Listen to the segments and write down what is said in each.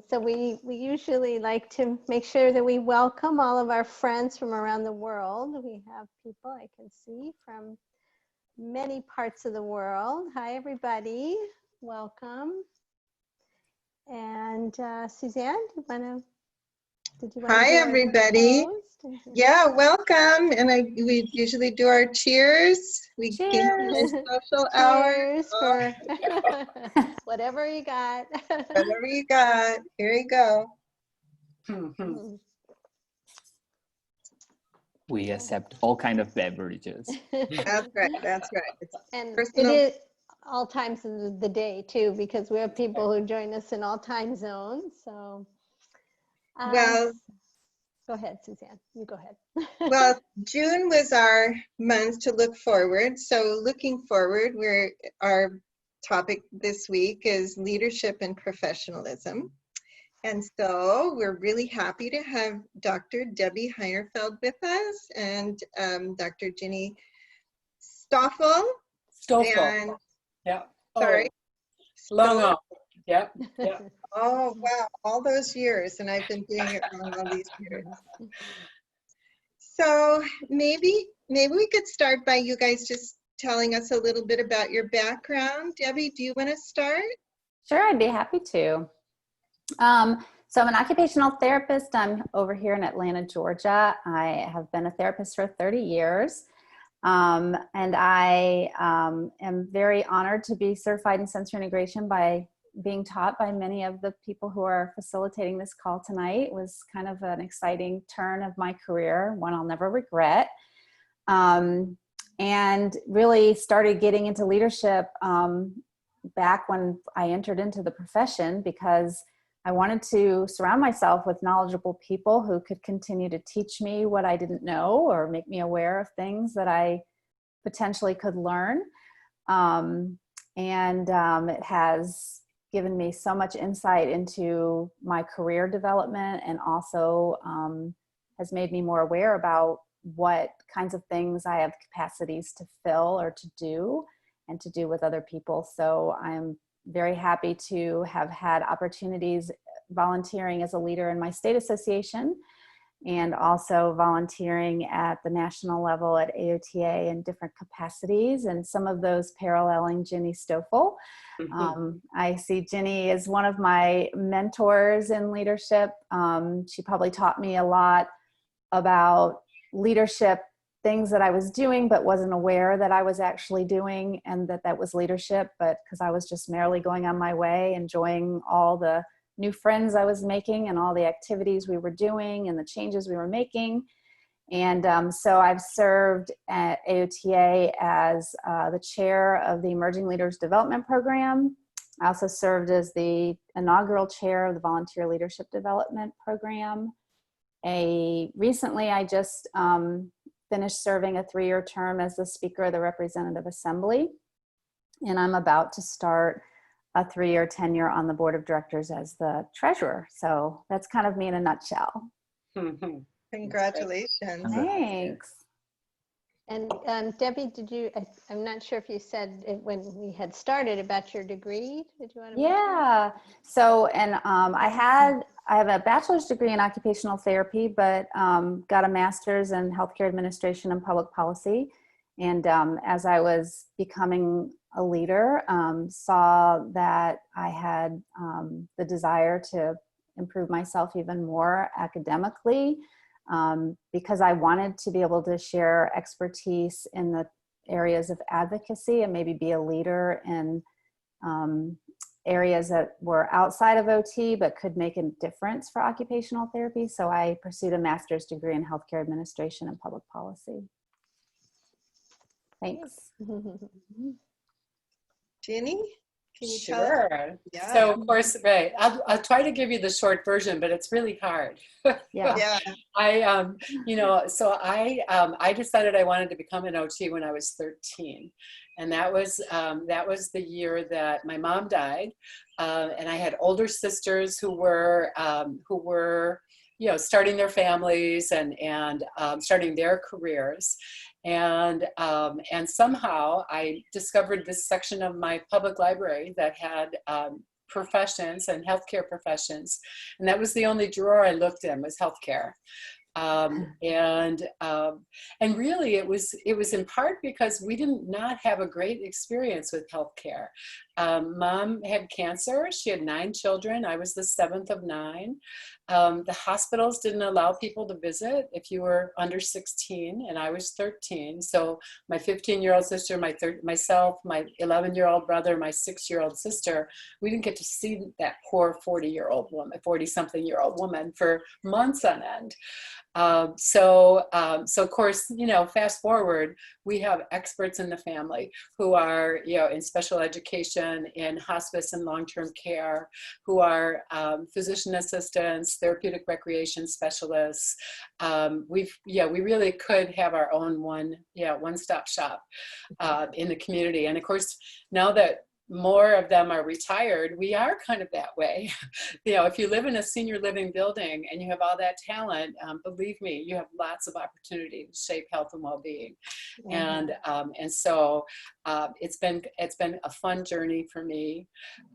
So we usually like to make sure that we welcome all of our friends from around the world. We have people I can see from many parts of the world. Hi, everybody. Welcome. And Susanne, did you want to Hi, do everybody. Yeah, welcome. And we usually do our cheers. We give a social hour. Cheers for whatever you got. Whatever you got. Here you go. We accept all kind of beverages. That's right. That's right. It's and personal. it is all times of the day too, because we have people who join us in all time zones. So, Well, go ahead, Susanne. You go ahead. Well, June was our month to look forward. So looking forward, our topic this week is leadership and professionalism. And so we're really happy to have Dr. Debi Hinerfeld with us and Dr. Ginny Stoffel. Stoffel. Yeah. Sorry. Long off. Yep. Oh, wow. All those years, and I've been doing it wrong all these years. So maybe we could start by you guys just telling us a little bit about your background. Debi, do you want to start? Sure, I'd be happy to. So I'm an occupational therapist. I'm over here in Atlanta, Georgia. I have been a therapist for 30 years. And I am very honored to be certified in sensory integration by being taught by many of the people who are facilitating this call tonight. It was kind of an exciting turn of my career, one I'll never regret. And really started getting into leadership back when I entered into the profession, because I wanted to surround myself with knowledgeable people who could continue to teach me what I didn't know or make me aware of things that I potentially could learn. It has given me so much insight into my career development, and also has made me more aware about what kinds of things I have capacities to fill or to do and to do with other people. So I'm very happy to have had opportunities volunteering as a leader in my state association, and also volunteering at the national level at AOTA in different capacities, and some of those paralleling Ginny Stoffel. I see Ginny as one of my mentors in leadership. She probably taught me a lot about leadership, things that I was doing but wasn't aware that I was actually doing, and that was leadership, but because I was just merely going on my way, enjoying all the new friends I was making and all the activities we were doing and the changes we were making. And so I've served at AOTA as the chair of the Emerging Leaders Development Program. I also served as the inaugural chair of the Volunteer Leadership Development Program. Recently, I just finished serving a 3-year term as the Speaker of the Representative Assembly, and I'm about to start a 3-year tenure on the Board of Directors as the Treasurer. So that's kind of me in a nutshell. Congratulations. Thanks. And Debi, I'm not sure if you said it when we had started about your degree. Did you want to mention that? So, and I have a bachelor's degree in occupational therapy, but got a master's in healthcare administration and public policy. And as I was becoming a leader, saw that I had the desire to improve myself even more academically, because I wanted to be able to share expertise in the areas of advocacy and maybe be a leader in areas that were outside of OT but could make a difference for occupational therapy. So I pursued a master's degree in healthcare administration and public policy. Thanks. Ginny, can you tell us? Sure. Yeah. So of course, right. I'll try to give you the short version, but it's really hard. Yeah. I decided I wanted to become an OT when I was 13. And that was the year that my mom died. And I had older sisters who were starting their families and starting their careers. And somehow I discovered this section of my public library that had professions and healthcare professions. And that was the only drawer I looked in, was healthcare. And really it was in part because we did not have a great experience with healthcare. Mom had cancer. She had 9 children. I was the 7th of 9. The hospitals didn't allow people to visit if you were under 16, and I was 13. So my 15-year-old sister, myself, my 11-year-old brother, my 6-year-old sister, we didn't get to see that poor 40-something-year-old woman for months on end. So of course, fast forward, we have experts in the family who are, in special education, in hospice and long-term care, who are physician assistants, therapeutic recreation specialists. We really could have our own one-stop shop in the community. And of course, now that more of them are retired, we are kind of that way. If you live in a senior living building and you have all that talent, believe me, you have lots of opportunity to shape health and well-being. Mm-hmm. And so it's been a fun journey for me.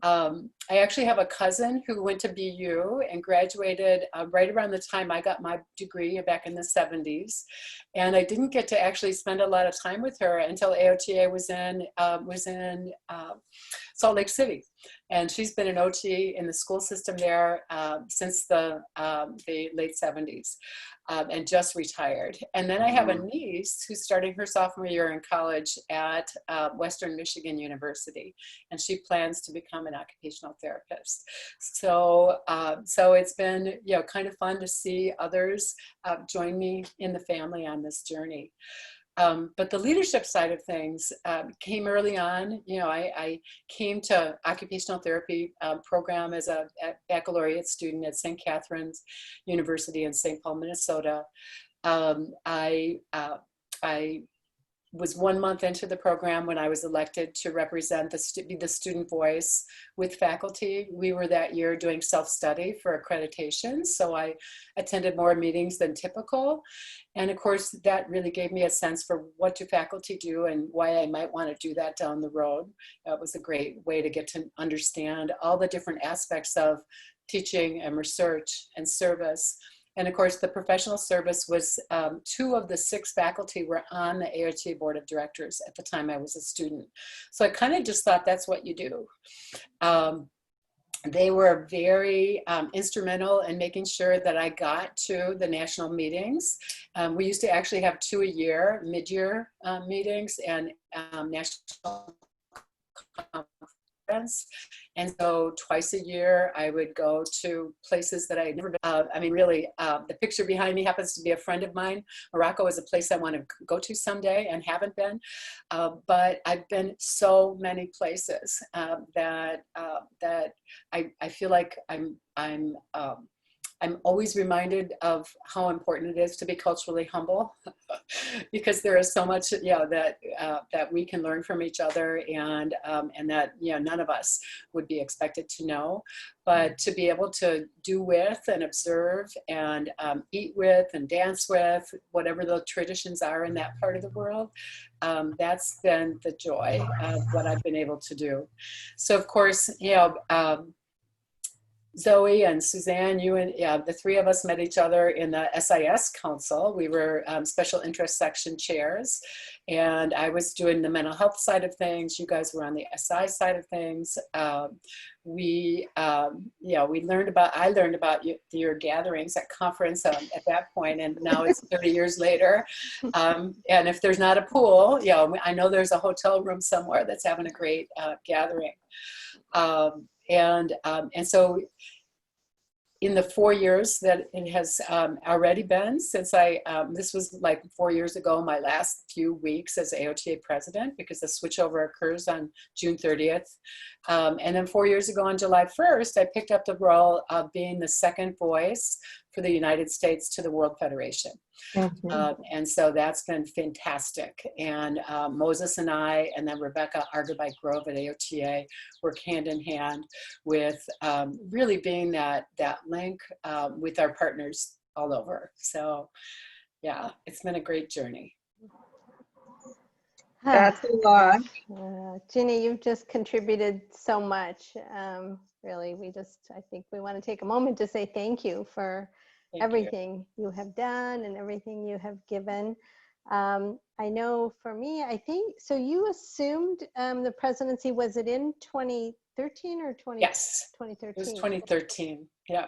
I actually have a cousin who went to BU and graduated right around the time I got my degree back in the 70s. And I didn't get to actually spend a lot of time with her until AOTA was in Salt Lake City. And she's been an OT in the school system there since the late 70s and just retired. And then I have a niece who's starting her sophomore year in college at Western Michigan University, and she plans to become an occupational therapist. So it's been kind of fun to see others join me in the family on this journey. But the leadership side of things came early on. I came to occupational therapy program as a baccalaureate student at St. Catherine's University in St. Paul, Minnesota. I was 1 month into the program when I was elected to represent be the student voice with faculty. We were that year doing self-study for accreditation, so I attended more meetings than typical. And of course, that really gave me a sense for what do faculty do and why I might want to do that down the road. It was a great way to get to understand all the different aspects of teaching and research and service. And of course, the professional service was 2 of the 6 faculty were on the AOTA board of directors at the time I was a student. So I kind of just thought that's what you do. They were very instrumental in making sure that I got to the national meetings. We used to actually have 2 a year, mid-year meetings and national conference. And so twice a year, I would go to places that I had never been. The picture behind me happens to be a friend of mine. Morocco is a place I want to go to someday and haven't been. But I've been so many places that I feel like I'm always reminded of how important it is to be culturally humble, because there is so much, that we can learn from each other, and that none of us would be expected to know, but to be able to do with and observe and eat with and dance with whatever the traditions are in that part of the world. That's been the joy of what I've been able to do. So of course, Zoe and Susanne, you and the 3 of us met each other in the SIS Council. We were special interest section chairs, and I was doing the mental health side of things. You guys were on the SI side of things. I learned about your gatherings at conference at that point, and now it's 30 years later. And if there's not a pool, I know there's a hotel room somewhere that's having a great gathering. And so in the 4 years that it has already been since this was like 4 years ago, my last few weeks as AOTA president, because the switchover occurs on June 30th. And then 4 years ago on July 1st, I picked up the role of being the second voice for the United States to the World Federation. Mm-hmm. And so that's been fantastic. And Moses and I, and then Rebecca Argerby-Grove at AOTA, work hand in hand with really being that link with our partners all over. So yeah, it's been a great journey. That's a lot. Ginny, you've just contributed so much. really. I think we want to take a moment to say thank you for Thank you. everything you have done and everything you have given. I know for me, I think, so you assumed the presidency, was it in 2013 or 2013? It was 2013. Yeah.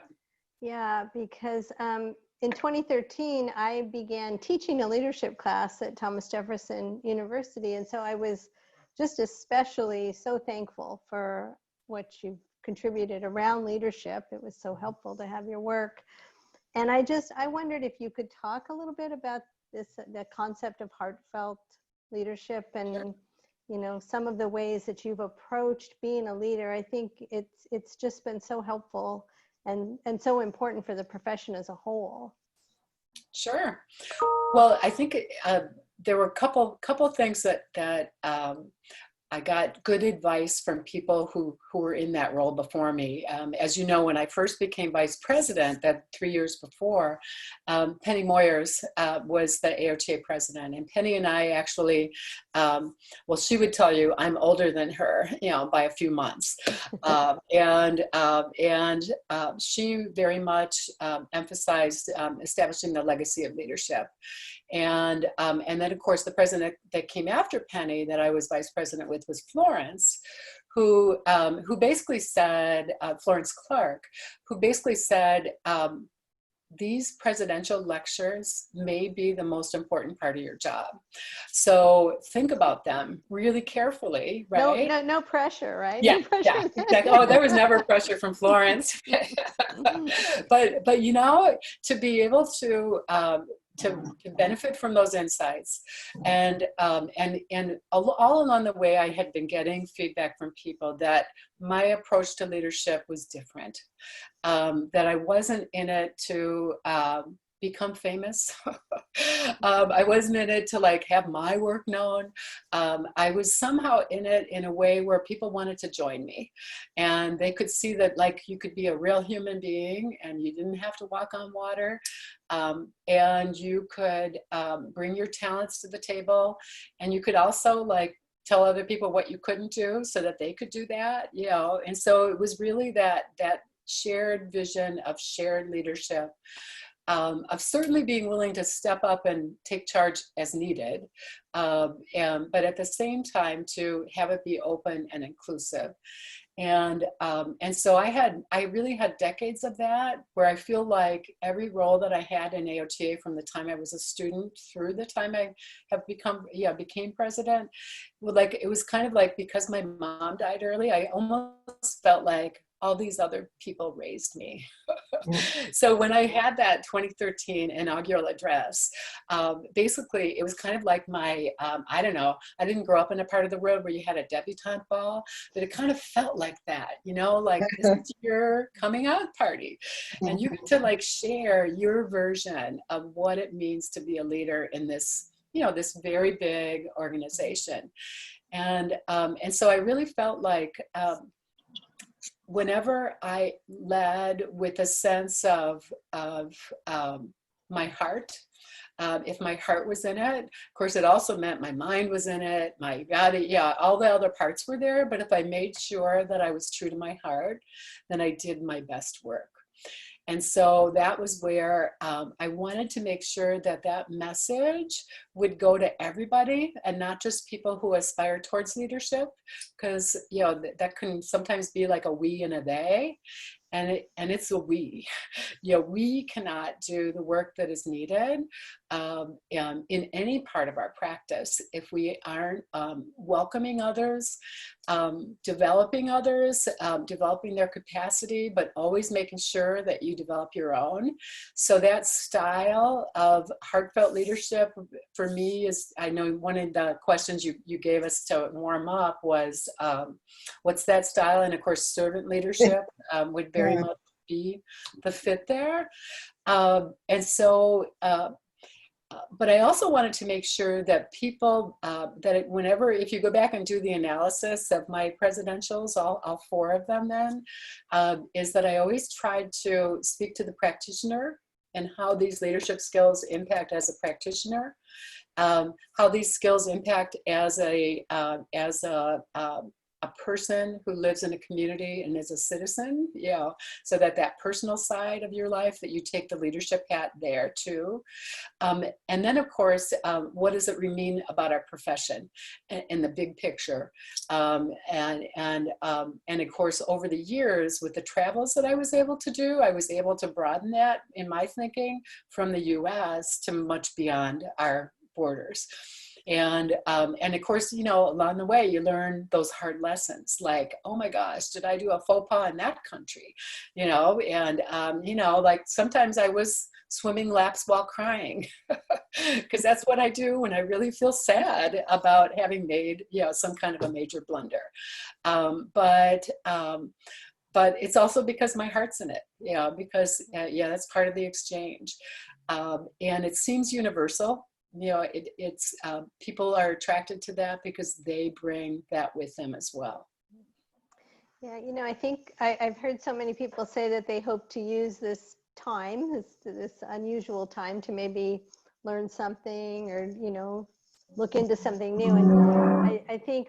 Yeah, because in 2013, I began teaching a leadership class at Thomas Jefferson University. And so I was just especially so thankful for what you've contributed around leadership. It was so helpful to have your work. And I wondered if you could talk a little bit about the concept of heartfelt leadership and, Sure. you know, some of the ways that you've approached being a leader. I think it's just been so helpful and so important for the profession as a whole. Sure. Well, I think there were a couple things that I got good advice from people who were in that role before me. As you know, when I first became vice president, that 3 years before, Penny Moyers was the AOTA president. And Penny and I actually, well, she would tell you I'm older than her, you know, by a few months. And she very much emphasized establishing the legacy of leadership. And then, of course, the president that came after Penny, that I was vice president with, was Florence, who basically said, Florence Clark, who basically said, these presidential lectures may be the most important part of your job. So think about them really carefully, right? No pressure, right? Yeah, No pressure. yeah, exactly. Oh, there was never pressure from Florence. but you know, to be able to benefit from those insights, and all along the way, I had been getting feedback from people that my approach to leadership was different, that I wasn't in it to become famous. I wasn't in it to like have my work known. I was somehow in it in a way where people wanted to join me, and they could see that like you could be a real human being and you didn't have to walk on water, and you could bring your talents to the table, and you could also like tell other people what you couldn't do so that they could do that, you know. And so it was really that shared vision of shared leadership, of certainly being willing to step up and take charge as needed, but at the same time to have it be open and inclusive. And so I really had decades of that, where I feel like every role that I had in AOTA, from the time I was a student through the time I have became president, it was kind of like, because my mom died early, I almost felt like all these other people raised me. So when I had that 2013 inaugural address, basically it was kind of like my, I don't know, I didn't grow up in a part of the world where you had a debutante ball, but it kind of felt like that, you know, like this is your coming out party. And you get to like share your version of what it means to be a leader in this, you know, this very big organization. And so I really felt like, whenever I led with a sense of my heart, if my heart was in it, of course, it also meant my mind was in it, my body, yeah, all the other parts were there. But if I made sure that I was true to my heart, then I did my best work. And so that was where I wanted to make sure that that message would go to everybody and not just people who aspire towards leadership, because, you know, that can sometimes be like a we and a they. And it's a we. You know, we cannot do the work that is needed in any part of our practice if we aren't welcoming others, developing others, developing their capacity, but always making sure that you develop your own. So that style of heartfelt leadership for me is, I know one of the questions you gave us to warm up was, what's that style? And of course, servant leadership would very much be the fit there. And so, but I also wanted to make sure that people, if you go back and do the analysis of my presidentials, all four of them then, is that I always tried to speak to the practitioner and how these leadership skills impact as a practitioner, how these skills impact as a a person who lives in a community and is a citizen, you know, so that that personal side of your life, that you take the leadership hat there too. And then of course, what does it mean about our profession in the big picture? And of course, over the years with the travels that I was able to do, I was able to broaden that in my thinking from the US to much beyond our borders. And of course, you know, along the way, you learn those hard lessons like, oh my gosh, did I do a faux pas in that country? You know, and, you know, like sometimes I was swimming laps while crying because that's what I do when I really feel sad about having made, you know, some kind of a major blunder. But it's also because my heart's in it, you know, because, yeah, that's part of the exchange. And it seems universal. You know, it's people are attracted to that because they bring that with them as well. Yeah, you know, I think I've heard so many people say that they hope to use this time, this unusual time, to maybe learn something or, you know, look into something new. And I think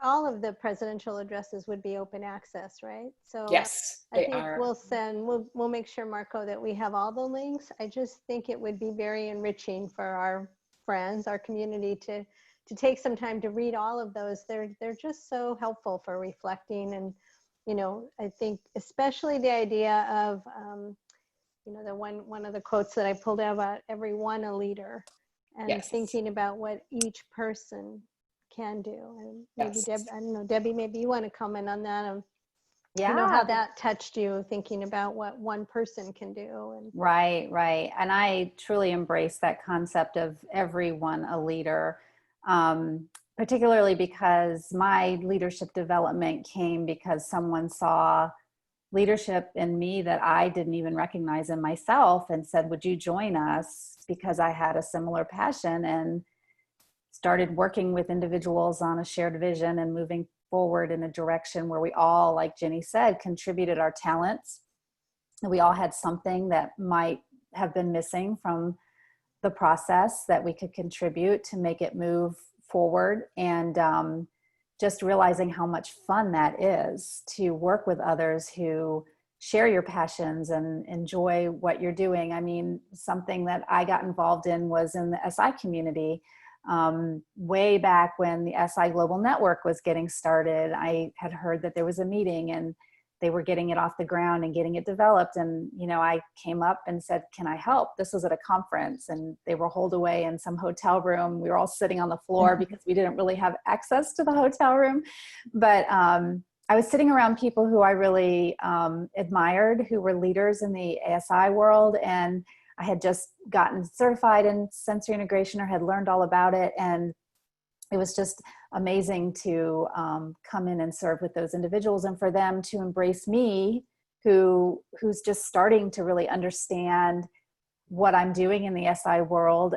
all of the presidential addresses would be open access, right? So Yes, I think we'll make sure, Marco, that we have all the links. I just think it would be very enriching for our friends, our community, to take some time to read all of those. They're just so helpful for reflecting. And, you know, I think especially the idea of, you know, the one of the quotes that I pulled out about everyone a leader, and yes, thinking about what each person can do. And maybe yes. I don't know, Debbie, maybe you want to comment on that. Yeah. You know, how that touched you, thinking about what one person can do. And Right. And I truly embrace that concept of everyone a leader, particularly because my leadership development came because someone saw leadership in me that I didn't even recognize in myself and said, would you join us? Because I had a similar passion, and started working with individuals on a shared vision and moving forward in a direction where we all, like Ginny said, contributed our talents. And we all had something that might have been missing from the process that we could contribute to make it move forward. And just realizing how much fun that is to work with others who share your passions and enjoy what you're doing. I mean, something that I got involved in was in the SI community. Way back when the SI Global Network was getting started, I had heard that there was a meeting and they were getting it off the ground and getting it developed. And, you know, I came up and said, can I help? This was at a conference and they were holed away in some hotel room. We were all sitting on the floor because we didn't really have access to the hotel room. But I was sitting around people who I really admired, who were leaders in the ASI world. And I had just gotten certified in sensory integration or had learned all about it. And it was just amazing to come in and serve with those individuals, and for them to embrace me, who's just starting to really understand what I'm doing in the SI world,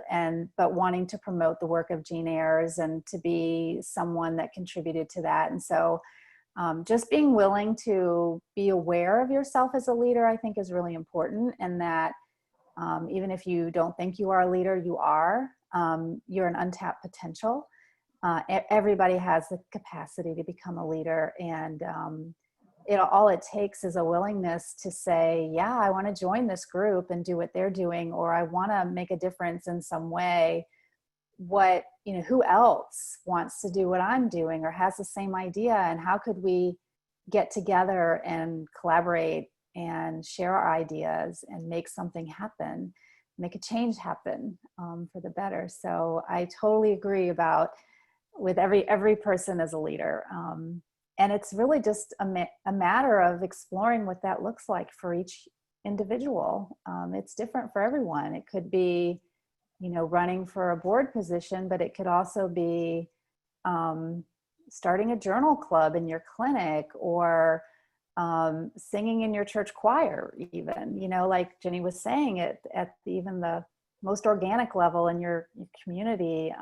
but wanting to promote the work of Jean Ayres and to be someone that contributed to that. And so just being willing to be aware of yourself as a leader, I think, is really important. And that even if you don't think you are a leader, you are. You're an untapped potential. Everybody has the capacity to become a leader, and all it takes is a willingness to say, yeah, I want to join this group and do what they're doing, or I want to make a difference in some way. Who else wants to do what I'm doing or has the same idea, and how could we get together and collaborate and share our ideas and make something happen, make a change happen for the better. So I totally agree with every person as a leader. And it's really just a matter of exploring what that looks like for each individual. It's different for everyone. It could be, running for a board position, but it could also be starting a journal club in your clinic, or singing in your church choir, even, like Ginny was saying, at even the most organic level in your community,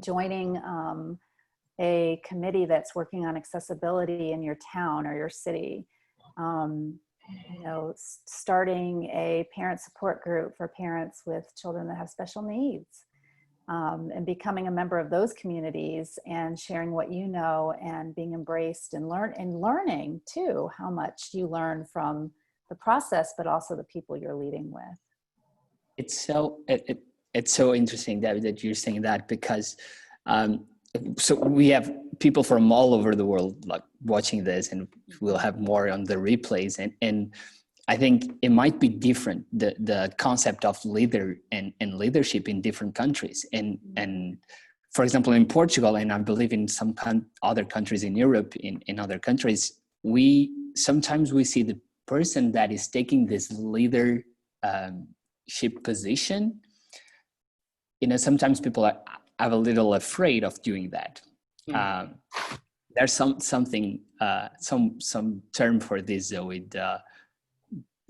joining a committee that's working on accessibility in your town or your city, starting a parent support group for parents with children that have special needs. and becoming a member of those communities and sharing what you know and being embraced and learning too, how much you learn from the process, but also the people you're leading with. It's so interesting that you're saying that, because so we have people from all over the world like watching this, and we'll have more on the replays, and I think it might be different, the concept of leader and leadership in different countries. And for example, in Portugal, and I believe in some other countries in Europe, in other countries, sometimes we see the person that is taking this leadership position. Sometimes people are a little afraid of doing that. There's some term for this, Zoe.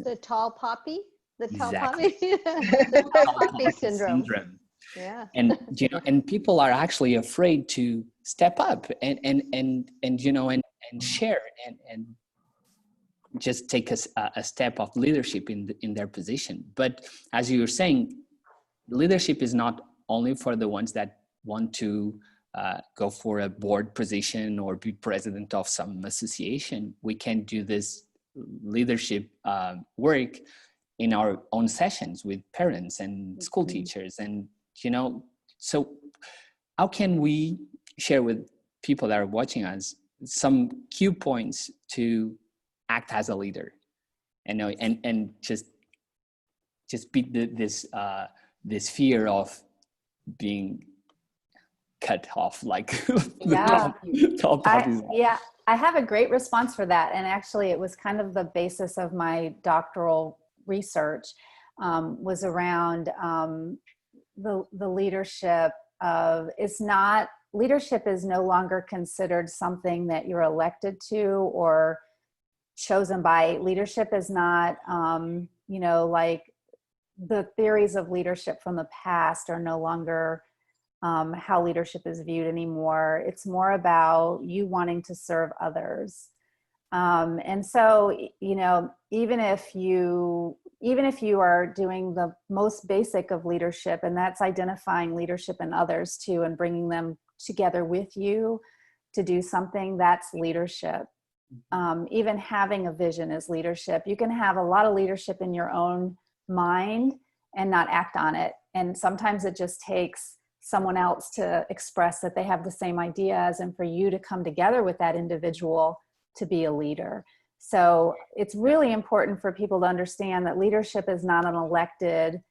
The tall poppy? The tall Exactly. poppy? The tall poppy syndrome. Yeah. And and people are actually afraid to step up and share and just take a step of leadership in their position. But as you were saying, leadership is not only for the ones that want to go for a board position or be president of some association. We can do this leadership work in our own sessions with parents and school teachers. And, so how can we share with people that are watching us some key points to act as a leader, and just beat this fear of being cut off, like Yeah. tall poppies. I have a great response for that. And actually it was kind of the basis of my doctoral research, was around the leadership of, leadership is no longer considered something that you're elected to or chosen by. Leadership is not, like the theories of leadership from the past are no longer how leadership is viewed anymore. It's more about you wanting to serve others. And so, even if you are doing the most basic of leadership, and that's identifying leadership in others too, and bringing them together with you to do something, that's leadership. Even having a vision is leadership. You can have a lot of leadership in your own mind and not act on it. And sometimes it just takes someone else to express that they have the same ideas, and for you to come together with that individual to be a leader. So it's really important for people to understand that leadership is not an elected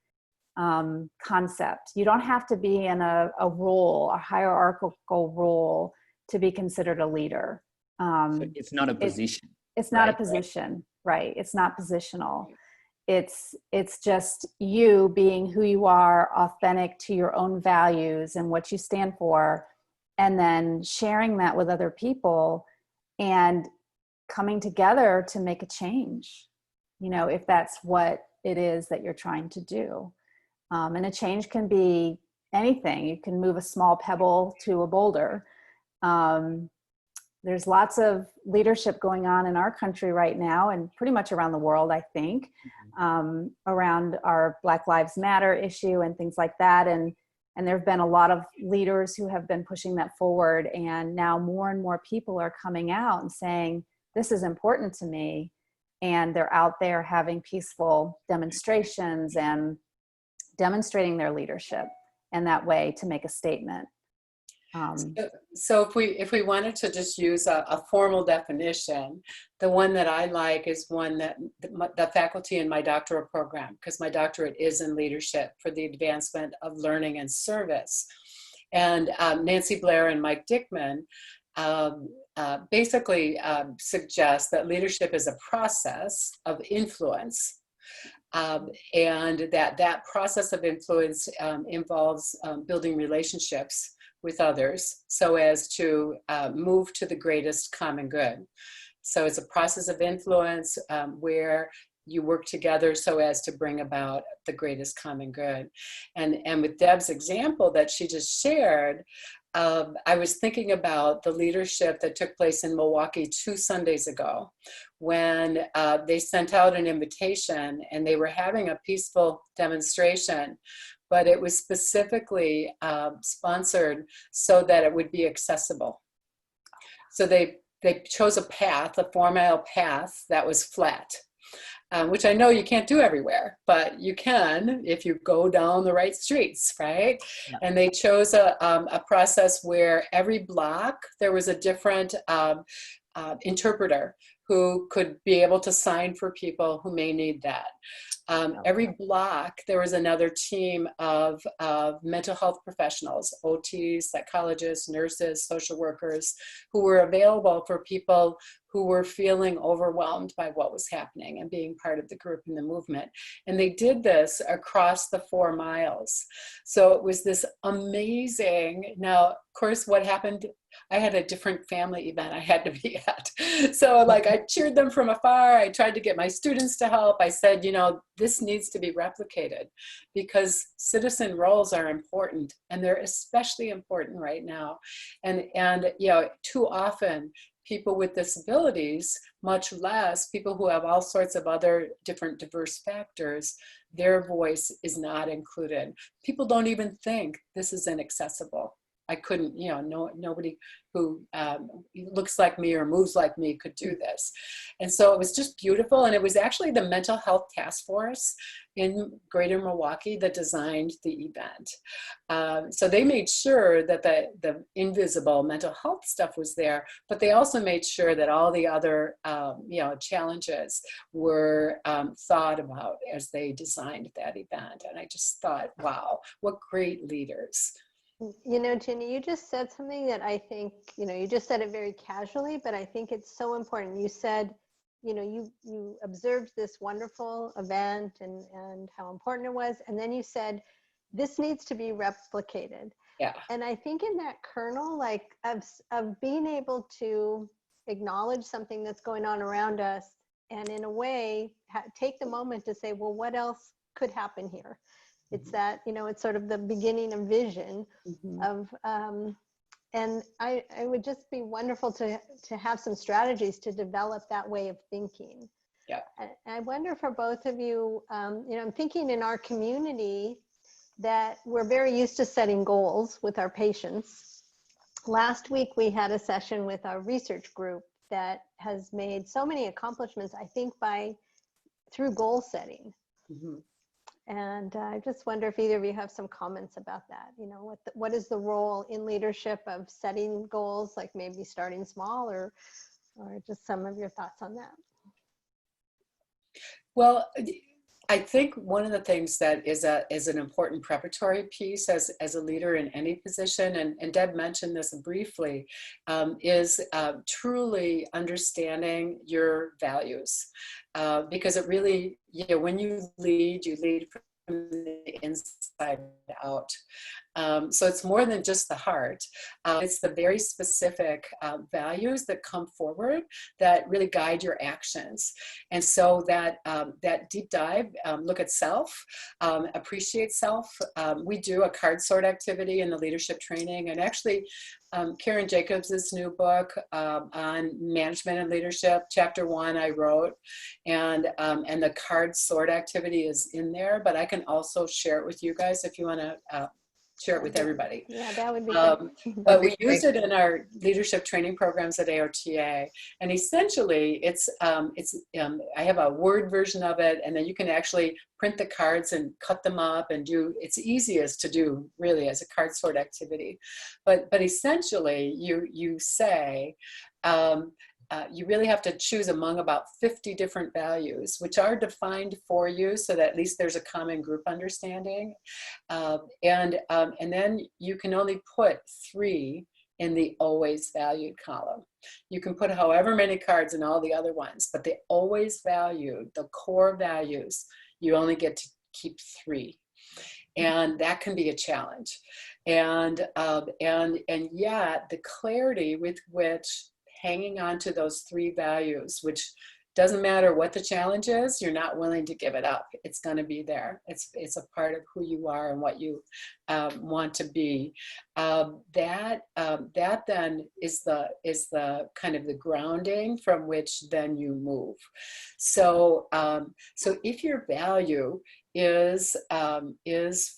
concept. You don't have to be in a role, a hierarchical role, to be considered a leader. So it's not a position. It's not a position, right? It's not positional. It's just you being who you are, authentic to your own values and what you stand for, and then sharing that with other people and coming together to make a change, if that's what it is that you're trying to do. And a change can be anything. You can move a small pebble to a boulder. There's lots of leadership going on in our country right now, and pretty much around the world, I think, around our Black Lives Matter issue and things like that. And there have been a lot of leaders who have been pushing that forward. And now more and more people are coming out and saying, this is important to me. And they're out there having peaceful demonstrations and demonstrating their leadership in that way to make a statement. So if we wanted to just use a formal definition, the one that I like is one that the faculty in my doctoral program, because my doctorate is in leadership for the advancement of learning and service. And Nancy Blair and Mike Dickman basically suggest that leadership is a process of influence. And that process of influence involves building relationships with others so as to move to the greatest common good. So it's a process of influence where you work together so as to bring about the greatest common good. And with Deb's example that she just shared, I was thinking about the leadership that took place in Milwaukee 2 Sundays ago, when they sent out an invitation and they were having a peaceful demonstration, but it was specifically sponsored so that it would be accessible. So they chose a path, a 4-mile path that was flat. Which I know you can't do everywhere, but you can if you go down the right streets, right? Yeah. And they chose a process where every block there was a different interpreter who could be able to sign for people who may need that. Every block, there was another team of mental health professionals, OTs, psychologists, nurses, social workers, who were available for people who were feeling overwhelmed by what was happening and being part of the group and the movement. And they did this across the 4 miles. So it was this amazing, now, of course, what happened, I had a different family event I had to be at. So like I cheered them from afar. I tried to get my students to help. I said, you know, this needs to be replicated because citizen roles are important, and they're especially important right now. And you know, too often people with disabilities, much less people who have all sorts of other different diverse factors, their voice is not included. People don't even think this is inaccessible. I couldn't, you know, nobody who looks like me or moves like me could do this. And so it was just beautiful. And it was actually the Mental Health Task Force in Greater Milwaukee that designed the event. So they made sure that the invisible mental health stuff was there, but they also made sure that all the other, you know, challenges were thought about as they designed that event. And I just thought, wow, what great leaders. You know, Ginny, you just said something that I think, you know, you just said it very casually, but I think it's so important. You said, you know, you observed this wonderful event and how important it was. And then you said, this needs to be replicated. Yeah. And I think in that kernel, like of being able to acknowledge something that's going on around us and in a way, take the moment to say, well, what else could happen here? It's that, you know, it's sort of the beginning of vision of, and I would just be wonderful to have some strategies to develop that way of thinking. Yeah. I wonder for both of you, you know, I'm thinking in our community that we're very used to setting goals with our patients. Last week, we had a session with our research group that has made so many accomplishments, I think, through goal setting. And I just wonder if either of you have some comments about that. You know, what is the role in leadership of setting goals, like maybe starting small, or just some of your thoughts on that? Well, I think one of the things that is an important preparatory piece as a leader in any position, and Deb mentioned this briefly, is truly understanding your values. Because it really, you know, when you lead from the inside out. So it's more than just the heart. It's the very specific values that come forward that really guide your actions. And so that deep dive, look at self, appreciate self. We do a card sort activity in the leadership training, and actually Karen Jacobs's new book on management and leadership, chapter 1 I wrote, and the card sort activity is in there, but I can also share it with you guys if you want to share it with everybody. Yeah, that would be great. But we use it in our leadership training programs at AOTA, and essentially I have a Word version of it, and then you can actually print the cards and cut them up and do, it's easiest to do really as a card sort activity. But essentially you say, you really have to choose among about 50 different values, which are defined for you so that at least there's a common group understanding. And then you can only put 3 in the always valued column. You can put however many cards in all the other ones, but the always valued, the core values, you only get to keep 3. And that can be a challenge. And yet the clarity with which hanging on to those 3 values, which Doesn't matter what the challenge is, you're not willing to give it up. It's going to be there. It's a part of who you are and what you want to be. That then is the kind of the grounding from which then you move. So if your value is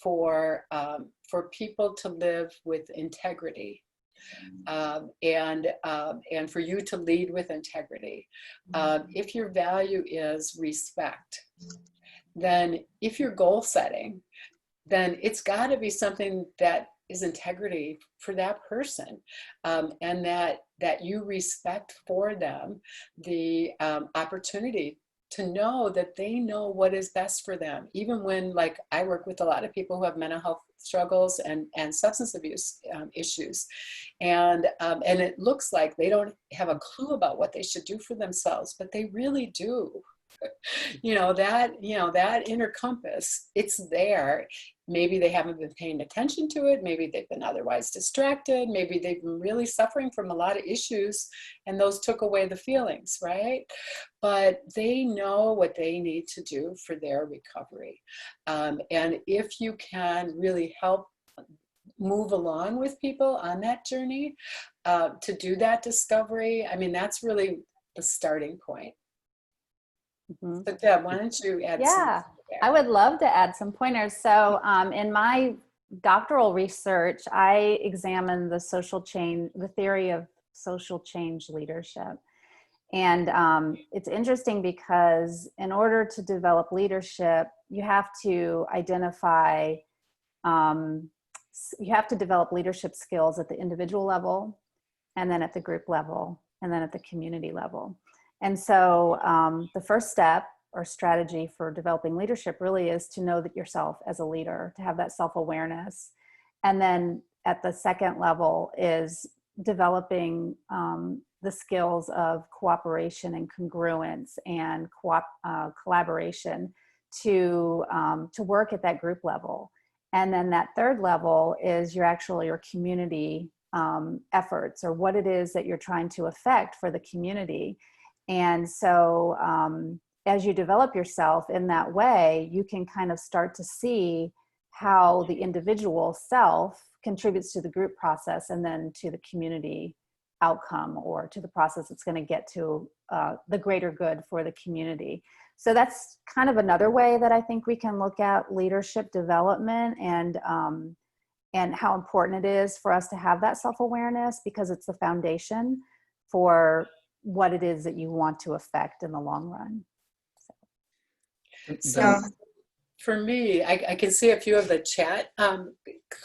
for people to live with integrity, and for you to lead with integrity. If your value is respect, then if you're goal setting, then it's got to be something that is integrity for that person, and that you respect for them the opportunity to know that they know what is best for them. Even when, like, I work with a lot of people who have mental health struggles and substance abuse issues. And it looks like they don't have a clue about what they should do for themselves, but they really do. That inner compass, it's there. Maybe they haven't been paying attention to it. Maybe they've been otherwise distracted. Maybe they've been really suffering from a lot of issues and those took away the feelings, right? But they know what they need to do for their recovery. And if you can really help move along with people on that journey to do that discovery, I mean, that's really the starting point. Mm-hmm. So Deb, why don't you add some? Yeah, I would love to add some pointers. So in my doctoral research, I examined the theory of social change leadership. And it's interesting because in order to develop leadership, you have to identify, you have to develop leadership skills at the individual level, and then at the group level, and then at the community level. And so the first step or strategy for developing leadership really is to know that yourself as a leader, to have that self-awareness. And then at the second level is developing the skills of cooperation and congruence and collaboration to work at that group level. And then that third level is your community efforts, or what it is that you're trying to affect for the community. And so as you develop yourself in that way, you can kind of start to see how the individual self contributes to the group process and then to the community outcome, or to the process that's going to get to the greater good for the community. So that's kind of another way that I think we can look at leadership development and how important it is for us to have that self-awareness, because it's the foundation for what it is that you want to affect in the long run. So for me, I can see a few of the chat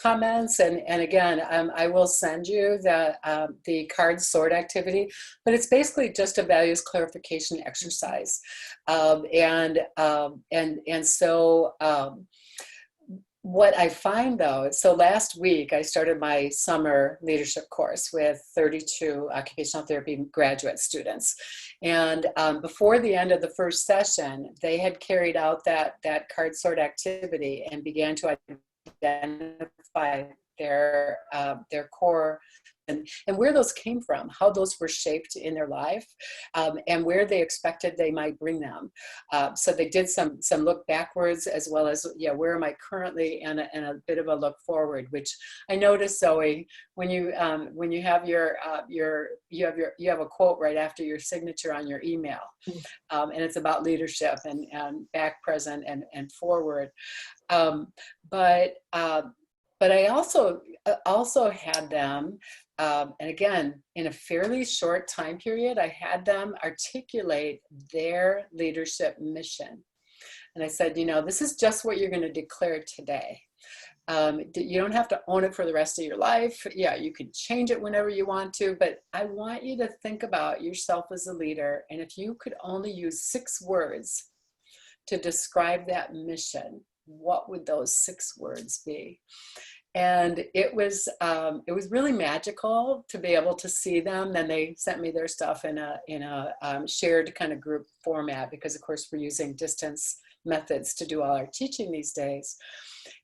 comments, and again, I will send you the card sort activity, but it's basically just a values clarification exercise, and so. What I find though, so last week I started my summer leadership course with 32 occupational therapy graduate students. And before the end of the first session, they had carried out that card sort activity and began to identify their core and where those came from, how those were shaped in their life, and where they expected they might bring them. So they did some look backwards, as well as, where am I currently, and a bit of a look forward, which I noticed, Zoe, when you have you have a quote right after your signature on your email, and it's about leadership and back, present, and forward. But I also had them, and again, in a fairly short time period, I had them articulate their leadership mission. And I said, this is just what you're going to declare today. You don't have to own it for the rest of your life. Yeah, you can change it whenever you want to, but I want you to think about yourself as a leader. And if you could only use 6 words to describe that mission, what would those 6 words be? And it was really magical to be able to see them. Then they sent me their stuff in a shared kind of group format, because of course we're using distance methods to do all our teaching these days.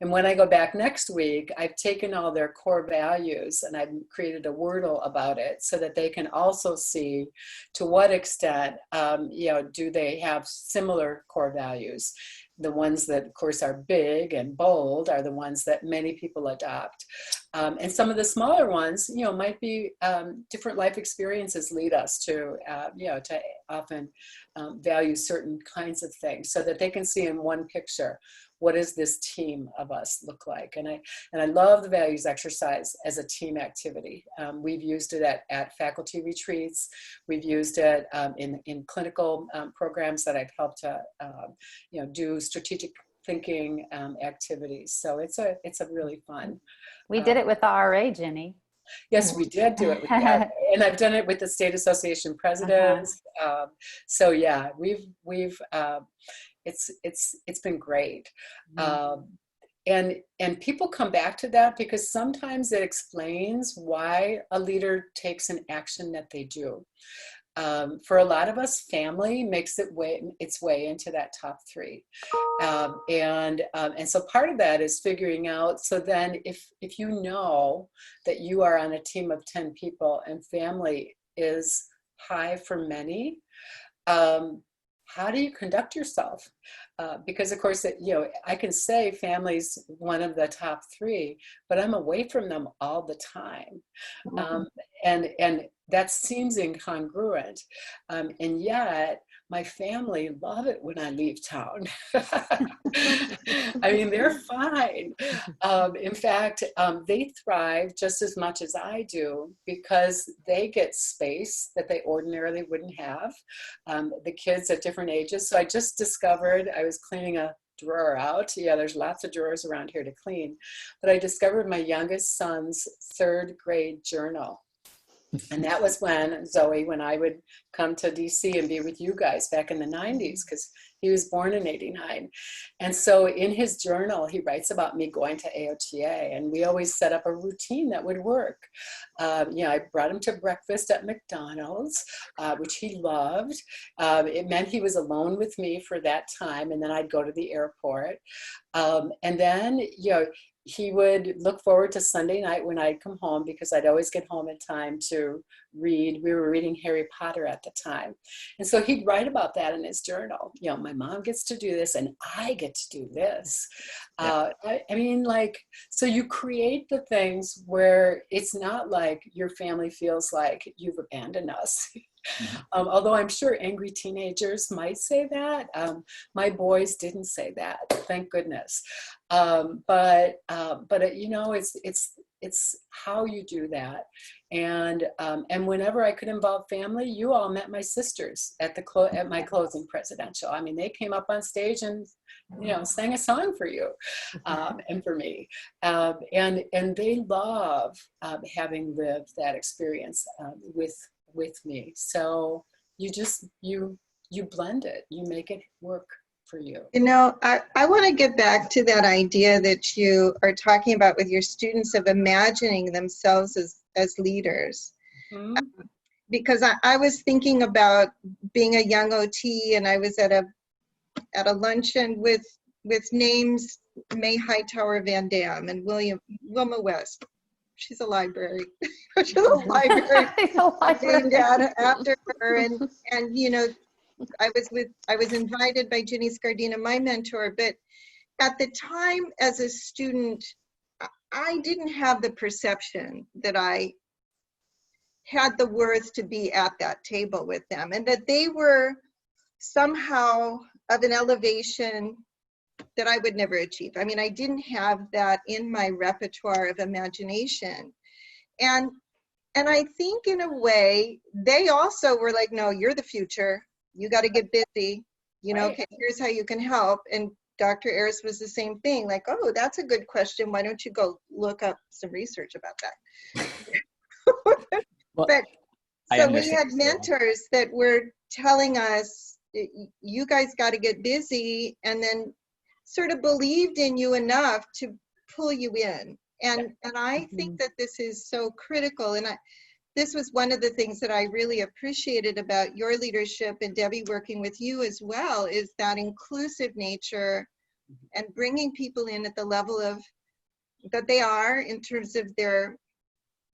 And when I go back next week, I've taken all their core values and I've created a Wordle about it so that they can also see to what extent, do they have similar core values. The ones that, of course, are big and bold are the ones that many people adopt. And some of the smaller ones, might be different life experiences lead us to often value certain kinds of things, so that they can see in one picture, what does this team of us look like? And I love the values exercise as a team activity. We've used it at faculty retreats. We've used it in clinical programs that I've helped to do strategic thinking activities. So it's a really fun. We did it with the RA, Ginny. Yes, we did do it with that, and I've done it with the State Association presidents. So yeah, we've it's been great. And people come back to that because sometimes it explains why a leader takes an action that they do. For a lot of us, family makes its way into that top 3. And so part of that is figuring out, so then if you know that you are on a team of 10 people and family is high for many, how do you conduct yourself? Because of course, I can say family's one of the top 3, but I'm away from them all the time. And that seems incongruent. And yet my family love it when I leave town. I mean, they're fine. In fact, they thrive just as much as I do because they get space that they ordinarily wouldn't have. The kids at different ages. So I just discovered, I was cleaning a drawer out. Yeah, there's lots of drawers around here to clean. But I discovered my youngest son's 3rd grade journal. And that was when I would come to DC and be with you guys back in the 90s, because he was born in 89. And so in his journal, he writes about me going to AOTA, and we always set up a routine that would work. I brought him to breakfast at McDonald's, which he loved. It meant he was alone with me for that time, and then I'd go to the airport. And then, he would look forward to Sunday night when I'd come home, because I'd always get home in time to read. We were reading Harry Potter at the time. And so he'd write about that in his journal. My mom gets to do this and I get to do this. Yeah. So you create the things where it's not like your family feels like you've abandoned us. Although I'm sure angry teenagers might say that. My boys didn't say that, thank goodness. But it's how you do that. And whenever I could involve family, you all met my sisters at my closing presidential. I mean, they came up on stage and sang a song for you and for me. And they love having lived that experience with me. So you blend it, you make it work for you. I want to get back to that idea that you are talking about with your students of imagining themselves as leaders. Because I was thinking about being a young OT, and I was at a luncheon with names May Hightower Van Dam and Wilma West. She's a library. She's a library. Named after her, and I was invited by Ginny Scardina, my mentor, but at the time as a student, I didn't have the perception that I had the worth to be at that table with them, and that they were somehow of an elevation that I would never achieve. I mean, I didn't have that in my repertoire of imagination. And I think in a way, they also were like, no, you're the future. You got to get busy. Right. Okay, here's how you can help. And Dr. Ayers was the same thing, like, oh, that's a good question. Why don't you go look up some research about that? Well, but so we had mentors that were telling us, you guys got to get busy, and then sort of believed in you enough to pull you in. And I think that this is so critical. And this was one of the things that I really appreciated about your leadership and Debbie working with you as well, is that inclusive nature and bringing people in at the level of that they are in terms of their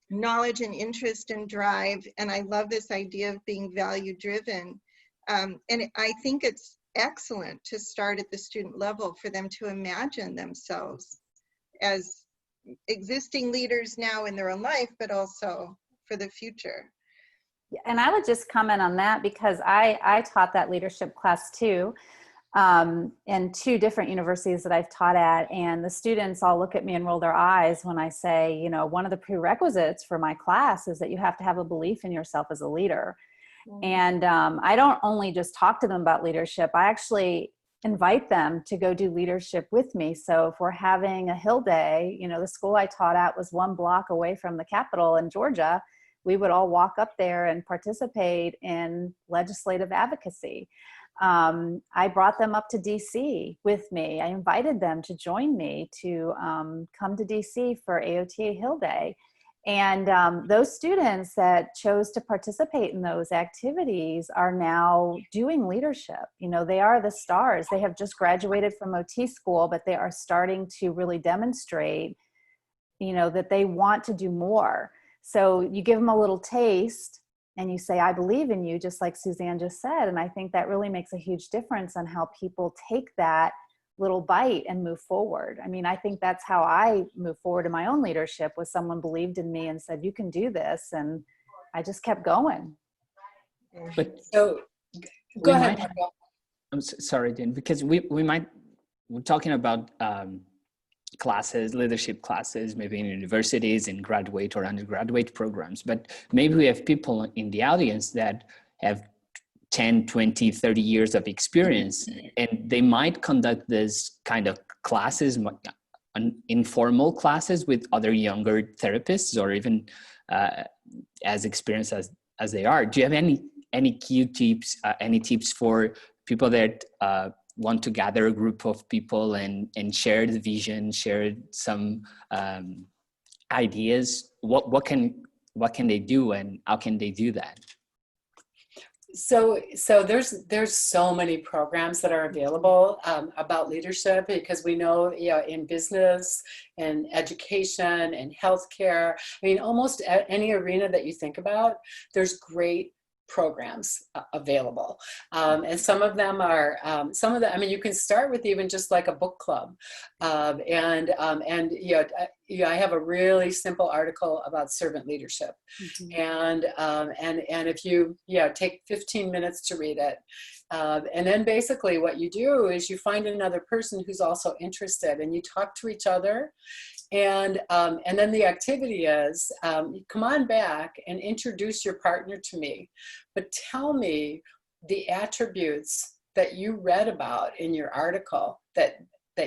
knowledge and interest and drive. And I love this idea of being value driven. And I think it's excellent to start at the student level for them to imagine themselves as existing leaders now in their own life, but also for the future. And I would just comment on that because I taught that leadership class too, in 2 different universities that I've taught at. And the students all look at me and roll their eyes when I say, you know, one of the prerequisites for my class is that you have to have a belief in yourself as a leader. And I don't only just talk to them about leadership, I actually invite them to go do leadership with me. So if we're having a Hill Day, you know, the school I taught at was 1 block away from the Capitol in Georgia. We would all walk up there and participate in legislative advocacy. I brought them up to DC with me. I invited them to join me to come to DC for AOTA Hill Day. And those students that chose to participate in those activities are now doing leadership. You know, they are the stars. They have just graduated from OT school, but they are starting to really demonstrate, you know, that they want to do more. So you give them a little taste and you say, I believe in you, just like Susanne just said. And I think that really makes a huge difference on how people take that little bite and move forward. I mean, I think that's how I move forward in my own leadership, was someone believed in me and said, you can do this. And I just kept going. But So go ahead. I'm sorry, Jen, because we're talking about classes, leadership classes, maybe in universities, in graduate or undergraduate programs, but maybe we have people in the audience that have 10, 20, 30 years of experience, and they might conduct this kind of classes, informal classes with other younger therapists, or even as experienced as they are. Do you have any key tips, any tips for people that want to gather a group of people and share the vision, share some ideas? What can they do, and how can they do that? So there's so many programs that are available about leadership, because we know, you know, in business and education and healthcare, I mean, almost any arena that you think about, there's great programs available. And some of them are, I mean, you can start with even just like a book club. And you know, I have a really simple article about servant leadership. And if you, take 15 minutes to read it. And then basically what you do is you find another person who's also interested, and you talk to each other. And then the activity is, come on back and introduce your partner to me, but tell me the attributes that you read about in your article that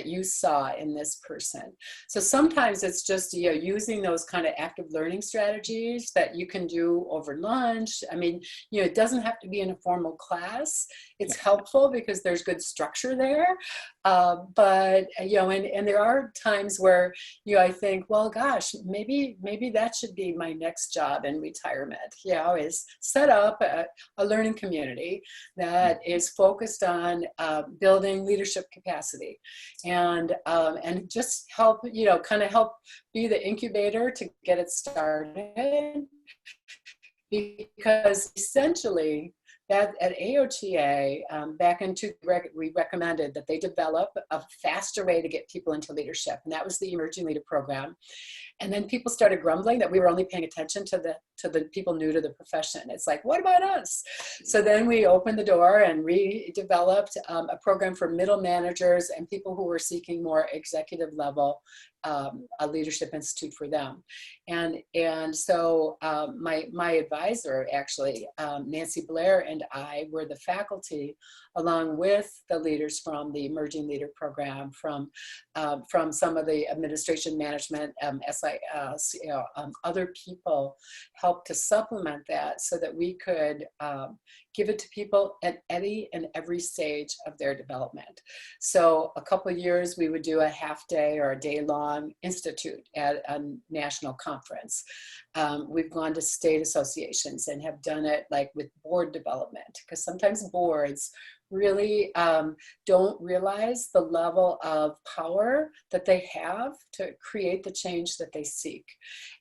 you saw in this person. So sometimes it's just, using those kind of active learning strategies that you can do over lunch. I mean, it doesn't have to be in a formal class. It's helpful because there's good structure there. But, and there are times where, I think, well, gosh, maybe that should be my next job in retirement, is set up a learning community that is focused on building leadership capacity. And just help, kind of help be the incubator to get it started. Because essentially, that at AOTA, back in we recommended that they develop a faster way to get people into leadership. And that was the Emerging Leader Program. And then people started grumbling that we were only paying attention to the people new to the profession. It's like, what about us? So then we opened the door and redeveloped a program for middle managers and people who were seeking more executive level, a leadership institute for them. And so my advisor, actually, Nancy Blair, and I were the faculty, along with the leaders from the Emerging Leader Program, from some of the administration management, SIS, other people helped to supplement that so that we could give it to people at any and every stage of their development. So a couple of years we would do a half day or a day-long institute at a national conference. We've gone to state associations and have done it like with board development, because sometimes boards really don't realize the level of power that they have to create the change that they seek.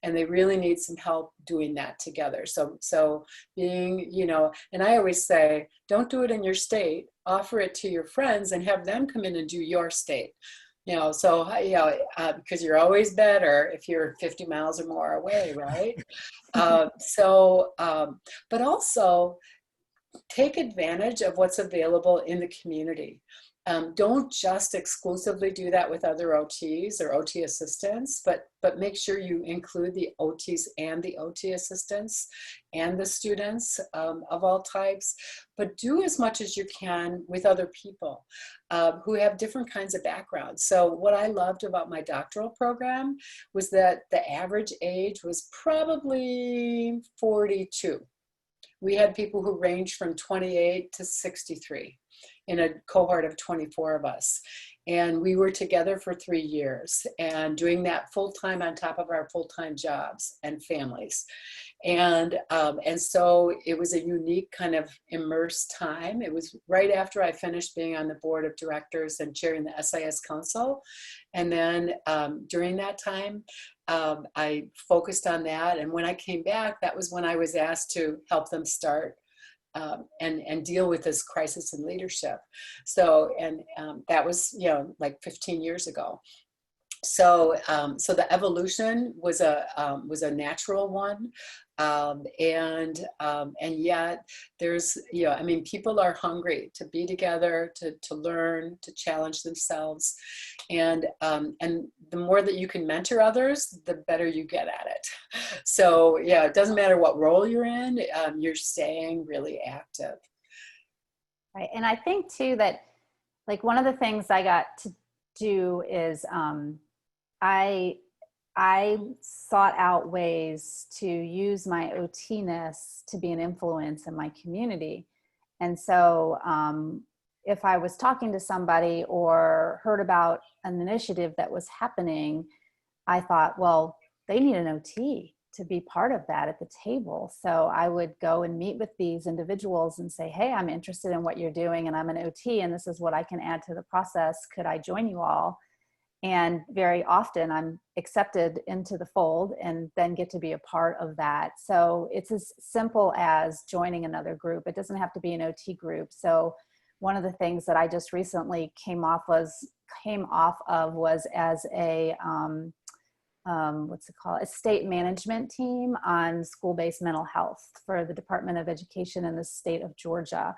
And they really need some help doing that together. So being, you know, and I always say, don't do it in your state, offer it to your friends and have them come in and do your state. You know, so, you know, because you're always better if you're 50 miles or more away, right? But also, take advantage of what's available in the community. Don't just exclusively do that with other OTs or OT assistants, but make sure you include the OTs and the OT assistants and the students of all types. But do as much as you can with other people who have different kinds of backgrounds. So what I loved about my doctoral program was that the average age was probably 42. We had people who ranged from 28 to 63 in a cohort of 24 of us. And we were together for 3 years and doing that full-time on top of our full-time jobs and families. And so it was a unique kind of immersed time. It was right after I finished being on the board of directors and chairing the SIS Council. And then during that time, I focused on that. And when I came back, that was when I was asked to help them start and deal with this crisis in leadership. So, that was, you know, like 15 years ago. So, so the evolution was a natural one. And yet there's, you know, I mean, people are hungry to be together, to learn, to challenge themselves. And the more that you can mentor others, the better you get at it. So yeah, it doesn't matter what role you're in, you're staying really active. Right. And I think too that like one of the things I got to do is I sought out ways to use my OT-ness to be an influence in my community. And so if I was talking to somebody or heard about an initiative that was happening, I thought, well, they need an OT to be part of that at the table. So I would go and meet with these individuals and say, hey, I'm interested in what you're doing and I'm an OT and this is what I can add to the process. Could I join you all? And very often I'm accepted into the fold and then get to be a part of that. So it's as simple as joining another group. It doesn't have to be an OT group. So one of the things that I just recently came off of was as a, a state management team on school-based mental health for the Department of Education in the state of Georgia.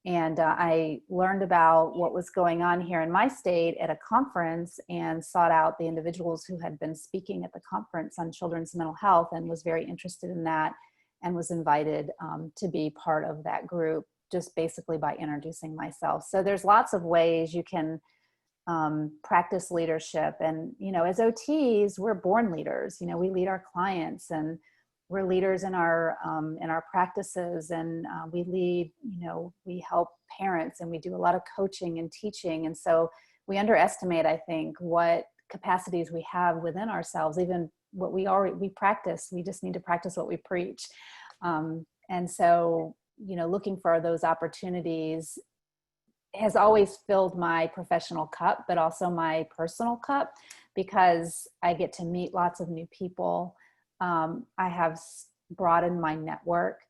And I learned about what was going on here in my state at a conference and sought out the individuals who had been speaking at the conference on children's mental health and was very interested in that and was invited to be part of that group just basically by introducing myself. So there's lots of ways you can practice leadership. And, you know, as OTs, we're born leaders. You know, we lead our clients and we're leaders in our practices, and we lead, you know, we help parents and we do a lot of coaching and teaching. And so we underestimate, I think, what capacities we have within ourselves, even what we practice. We just need to practice what we preach. And so, you know, looking for those opportunities has always filled my professional cup, but also my personal cup, because I get to meet lots of new people. I have broadened my network,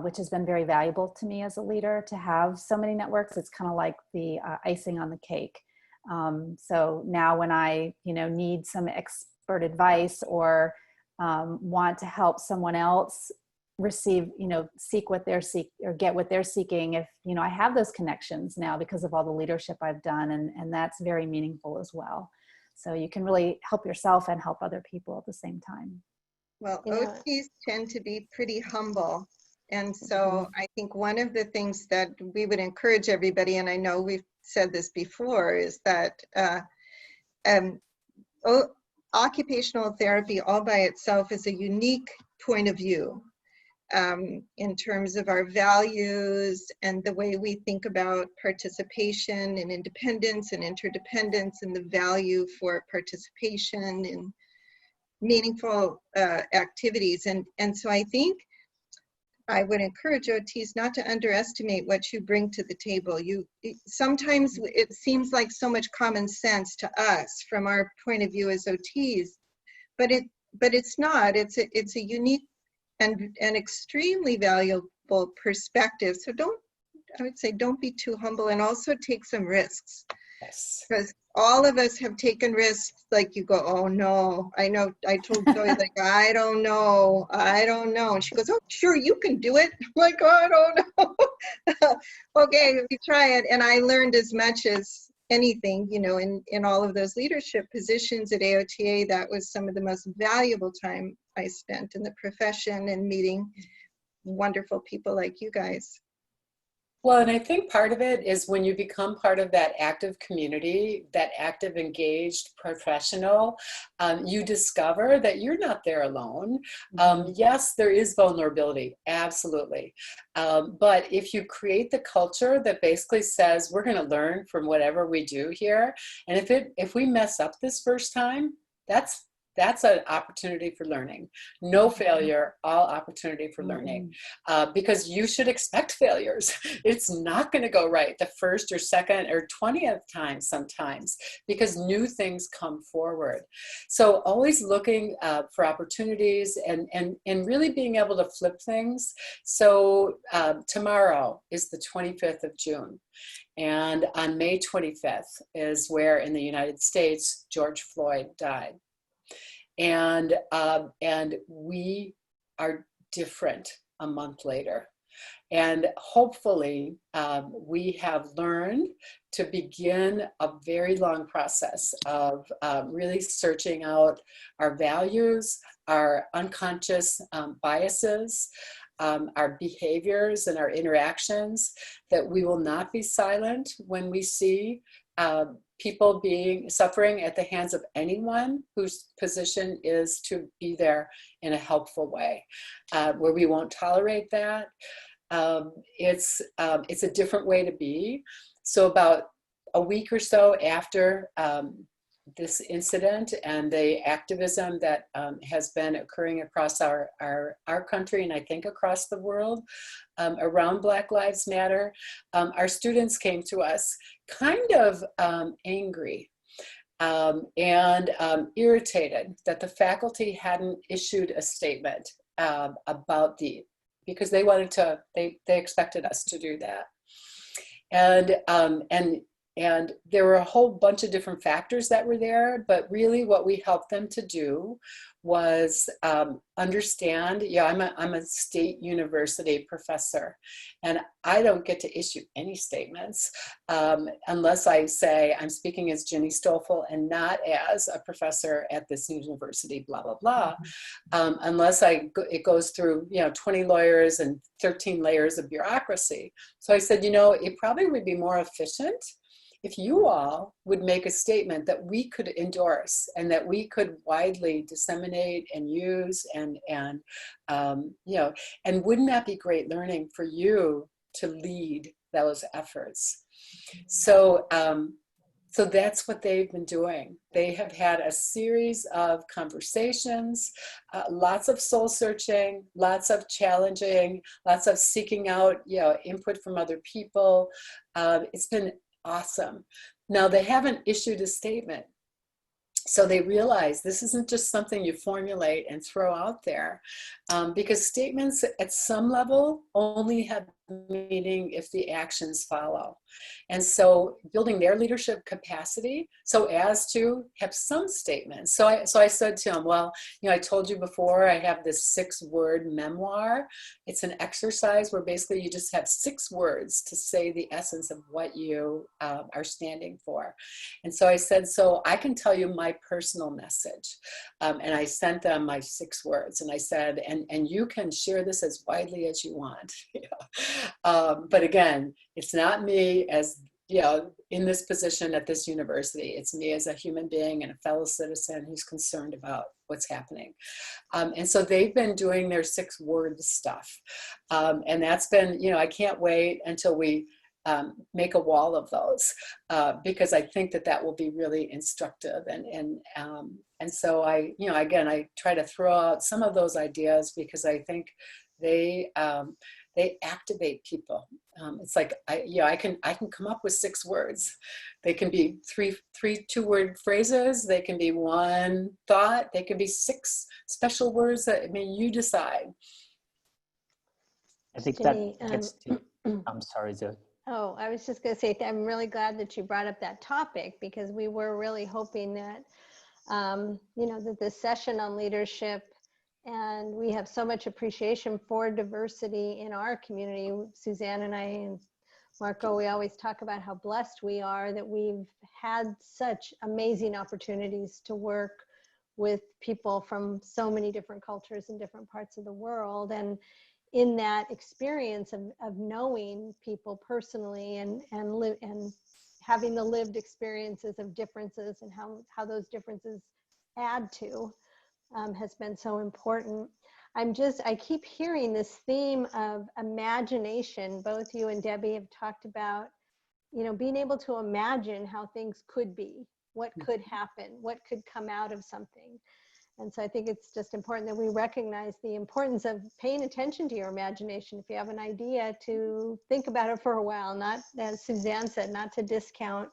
which has been very valuable to me as a leader to have so many networks. It's kind of like the icing on the cake. So now when I, you know, need some expert advice or want to help someone else receive, you know, seek what they're or get what they're seeking, if, you know, I have those connections now because of all the leadership I've done, and that's very meaningful as well. So you can really help yourself and help other people at the same time. Well, Yeah. OTs tend to be pretty humble. And so I think one of the things that we would encourage everybody, and I know we've said this before, is that occupational therapy all by itself is a unique point of view. in terms of our values and the way we think about participation and independence and interdependence, and the value for participation in meaningful activities. And so I think I would encourage OTs not to underestimate what you bring to the table. Sometimes it seems like so much common sense to us from our point of view as OTs, but it's not. It's a unique and extremely valuable perspective. So I would say don't be too humble, and also take some risks. Yes. Because all of us have taken risks, like you go, oh no, I know, I told Joy, like, I don't know. And she goes, oh, sure, you can do it. I'm like, oh, I don't know. Okay, we try it. And I learned as much as anything, in all of those leadership positions at AOTA. That was some of the most valuable time I spent in the profession, and meeting wonderful people like you guys. Well, and I think part of it is when you become part of that active community, that active, engaged professional, you discover that you're not there alone. Yes, there is vulnerability, absolutely. But if you create the culture that basically says, we're going to learn from whatever we do here, and if we mess up this first time, that's an opportunity for learning. No failure, all opportunity for learning. Because you should expect failures. It's not going to go right the first or second or 20th time sometimes, because new things come forward. So always looking for opportunities and really being able to flip things. So tomorrow is the 25th of June. And on May 25th is where in the United States, George Floyd died. And we are different a month later. And hopefully we have learned to begin a very long process of really searching out our values, our unconscious biases, our behaviors and our interactions, that we will not be silent when we see people suffering at the hands of anyone whose position is to be there in a helpful way, where we won't tolerate that. It's a different way to be. So about a week or so after this incident and the activism that has been occurring across our country, and I think across the world, around Black Lives Matter, our students came to us kind of angry and irritated that the faculty hadn't issued a statement about because they wanted to, they expected us to do that. And there were a whole bunch of different factors that were there, but really what we helped them to do was understand, I'm a state university professor, and I don't get to issue any statements unless I say I'm speaking as Ginny Stoffel and not as a professor at this university, blah, blah, blah, unless it goes through, 20 lawyers and 13 layers of bureaucracy. So I said, it probably would be more efficient if you all would make a statement that we could endorse and that we could widely disseminate and use and wouldn't that be great learning for you to lead those efforts? So that's what they've been doing. They have had a series of conversations, lots of soul searching, lots of challenging, lots of seeking out, input from other people. It's been awesome. Now they haven't issued a statement. So they realize this isn't just something you formulate and throw out there, because statements at some level only have meaning if the actions follow. And so building their leadership capacity so as to have some statements. So I said to him, well, I told you before, I have this 6-word memoir. It's an exercise where basically you just have 6 words to say the essence of what you are standing for. And so I said, so I can tell you my personal message. And I sent them my 6 words, and I said, and you can share this as widely as you want. But again, it's not me as in this position at this university. It's me as a human being and a fellow citizen who's concerned about what's happening. And so they've been doing their 6-word stuff. And that's been, I can't wait until we make a wall of those, because I think that will be really instructive. And so I try to throw out some of those ideas because I think they activate people. It's like I can come up with 6 words. They can be three 2-word phrases. They can be 1 thought. They can be 6 special words. You decide. I think Ginny, that gets to. I'm sorry, Zoe. Oh, I was just going to say, I'm really glad that you brought up that topic, because we were really hoping that, that this session on leadership, and we have so much appreciation for diversity in our community. Susanne and I and Marco, we always talk about how blessed we are that we've had such amazing opportunities to work with people from so many different cultures in different parts of the world. And in that experience of knowing people personally and having the lived experiences of differences and how those differences add to has been so important. I keep hearing this theme of imagination. Both you and Debbie have talked about, being able to imagine how things could be, what could happen, what could come out of something. And so I think it's just important that we recognize the importance of paying attention to your imagination. If you have an idea, to think about it for a while, not, as Susanne said, not to discount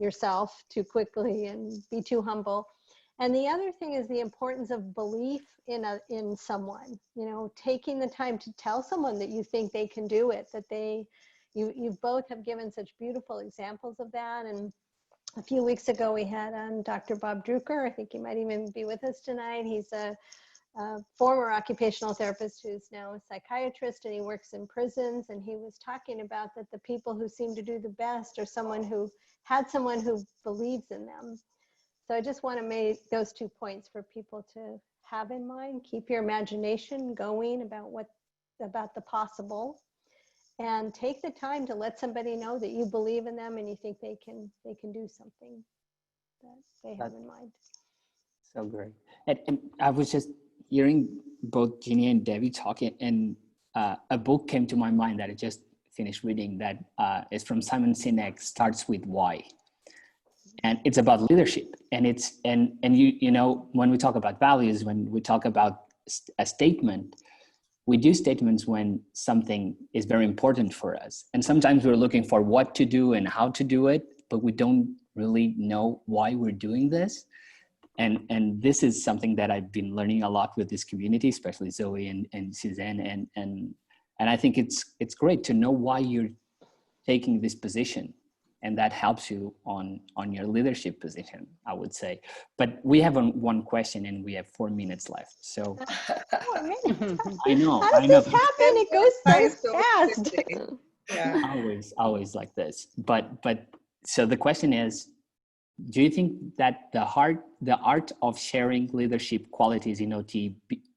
yourself too quickly and be too humble. And the other thing is the importance of belief in someone, taking the time to tell someone that you think they can do it, that you both have given such beautiful examples of that. And a few weeks ago, we had Dr. Bob Drucker. I think he might even be with us tonight. He's a former occupational therapist who's now a psychiatrist, and he works in prisons. And he was talking about that the people who seem to do the best are someone who believes in them. So I just want to make those 2 points for people to have in mind. Keep your imagination going about the possible. And take the time to let somebody know that you believe in them and you think they can do something that they have in mind. So great. And I was just hearing both Ginny and Debbie talking, and a book came to my mind that I just finished reading that is from Simon Sinek, Starts With Why. And it's about leadership. And it's and when we talk about values, when we talk about a statement, we do statements when something is very important for us. And sometimes we're looking for what to do and how to do it, but we don't really know why we're doing this. And this is something that I've been learning a lot with this community, especially Zoe and Susanne. And I think it's great to know why you're taking this position. And that helps you on your leadership position, I would say. But we have one question and we have 4 minutes left. So 4 minutes. I know. How does this happen? It goes so fast. Yeah. Always like this. But so the question is, do you think that the art of sharing leadership qualities in OT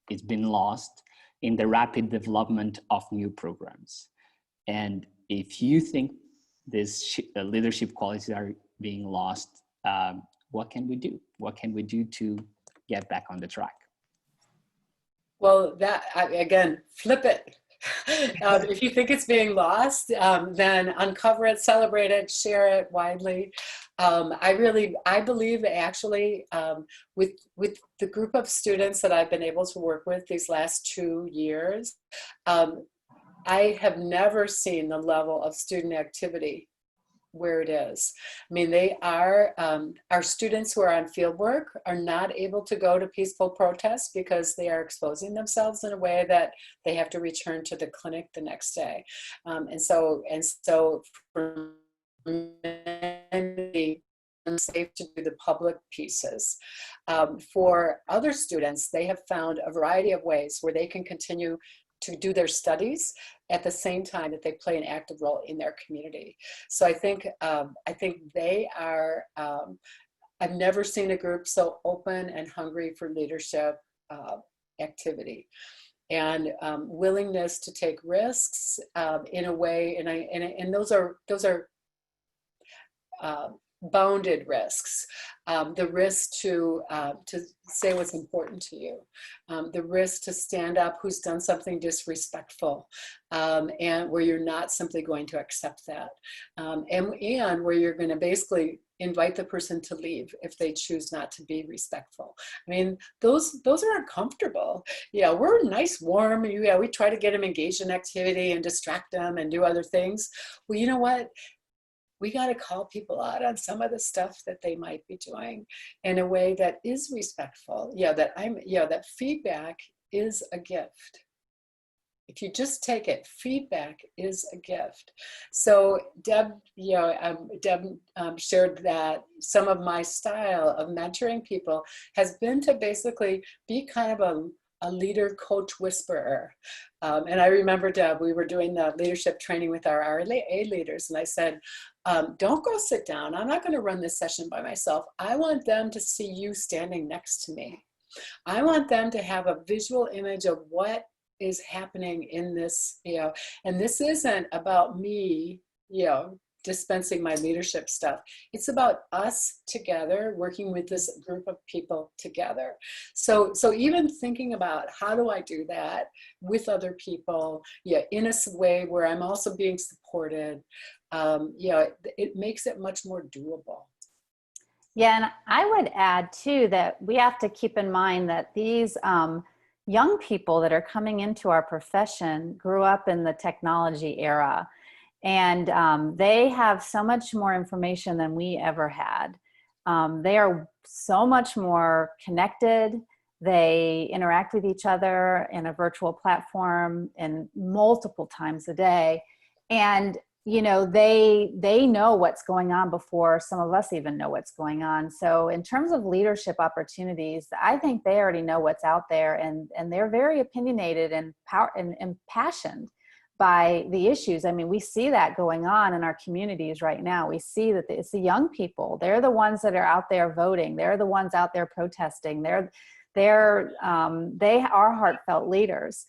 is been lost in the rapid development of new programs? And if you think these leadership qualities are being lost, what can we do? What can we do to get back on the track? Well, again, flip it. If you think it's being lost, then uncover it, celebrate it, share it widely. I believe actually with the group of students that I've been able to work with these last 2 years, I have never seen the level of student activity where it is. I mean, they are, our students who are on field work are not able to go to peaceful protests because they are exposing themselves in a way that they have to return to the clinic the next day. And so for many, safe to do the public pieces. For other students, they have found a variety of ways where they can continue to do their studies at the same time that they play an active role in their community. So I think they are, I've never seen a group so open and hungry for leadership activity and willingness to take risks in a way, and those are bounded risks, the risk to say what's important to you, the risk to stand up who's done something disrespectful, and where you're not simply going to accept that, and where you're going to basically invite the person to leave if they choose not to be respectful. I mean, those are uncomfortable. Yeah, we're nice, warm. Yeah, we try to get them engaged in activity and distract them and do other things. Well, you know what? We got to call people out on some of the stuff that they might be doing in a way that is respectful. That feedback is a gift. If you just take it, feedback is a gift. So Deb, shared that some of my style of mentoring people has been to basically be kind of a leader, coach, whisperer. And I remember, Deb, we were doing the leadership training with our RA leaders, and I said, don't go sit down. I'm not going to run this session by myself. I want them to see you standing next to me. I want them to have a visual image of what is happening in this, and this isn't about me, dispensing my leadership stuff. It's about us together, working with this group of people together. So even thinking about how do I do that with other people, in a way where I'm also being supported, it makes it much more doable. Yeah, and I would add too that we have to keep in mind that these young people that are coming into our profession grew up in the technology era. And they have so much more information than we ever had. They are so much more connected. They interact with each other in a virtual platform and multiple times a day. And, they know what's going on before some of us even know what's going on. So in terms of leadership opportunities, I think they already know what's out there, and they're very opinionated and impassioned by the issues. I mean, we see that going on in our communities right now. We see that it's the young people. They're the ones that are out there voting. They're the ones out there protesting. They are heartfelt leaders.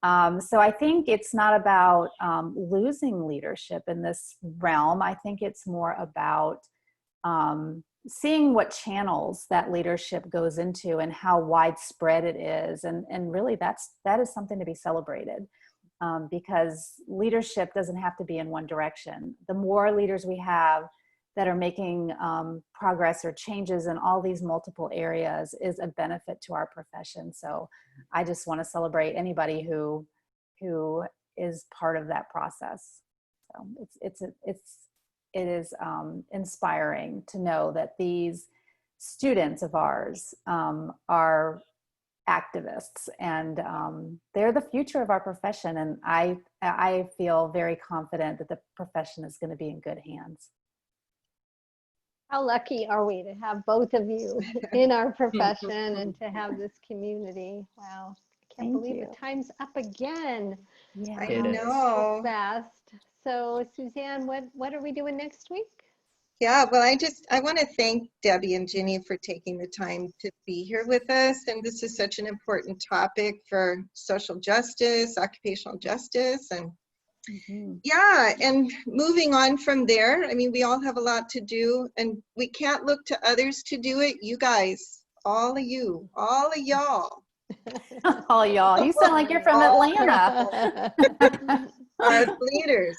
So I think it's not about losing leadership in this realm. I think it's more about seeing what channels that leadership goes into and how widespread it is. And really that is something to be celebrated. Because leadership doesn't have to be in one direction. The more leaders we have that are making progress or changes in all these multiple areas is a benefit to our profession. So I just want to celebrate anybody who is part of that process. So it is inspiring to know that these students of ours are activists, and they're the future of our profession. And I feel very confident that the profession is going to be in good hands. How lucky are we to have both of you in our profession and to have this community? Wow. I can't believe the time's up again. Yeah, I know. So fast. So Susanne, what are we doing next week? Yeah, well, I want to thank Debi and Ginny for taking the time to be here with us. And this is such an important topic for social justice, occupational justice, and yeah, and moving on from there. I mean, we all have a lot to do, and we can't look to others to do it. You guys, all of y'all. Oh, y'all, you sound like you're from Atlanta. Are leaders.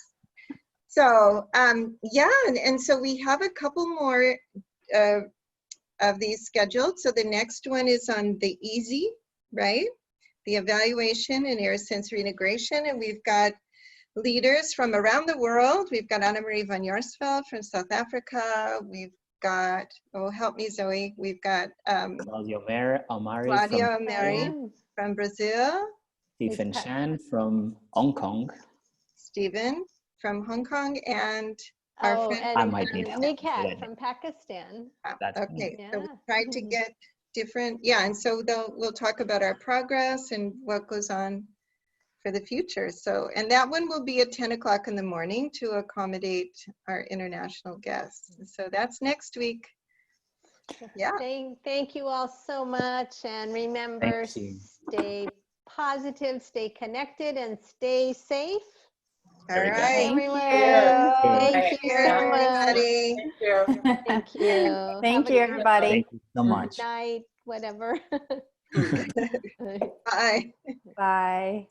So, yeah, and so we have a couple more of these scheduled. So the next one is on the EASY, right? The evaluation and air sensory integration. And we've got leaders from around the world. We've got Anna Marie van Jaarsveld from South Africa. We've got, oh, help me, Zoe. We've got Claudio Amari from Brazil. Stephen Chan from Hong Kong. Stephen from Hong Kong, and our friend Nikat from Pakistan. Okay, Yeah. so we tried to get different, and so we'll talk about our progress and what goes on for the future. So, and that one will be at 10 o'clock in the morning to accommodate our international guests. So that's next week. Yeah. Thank you all so much. And remember, stay positive, stay connected, and stay safe. All Very good. right. everyone. Cheers. Thank Right. you Care, so much. everybody. Thank you. Thank you. Thank Have a you, good everybody. Thank you so much. night, whatever. Bye. Bye.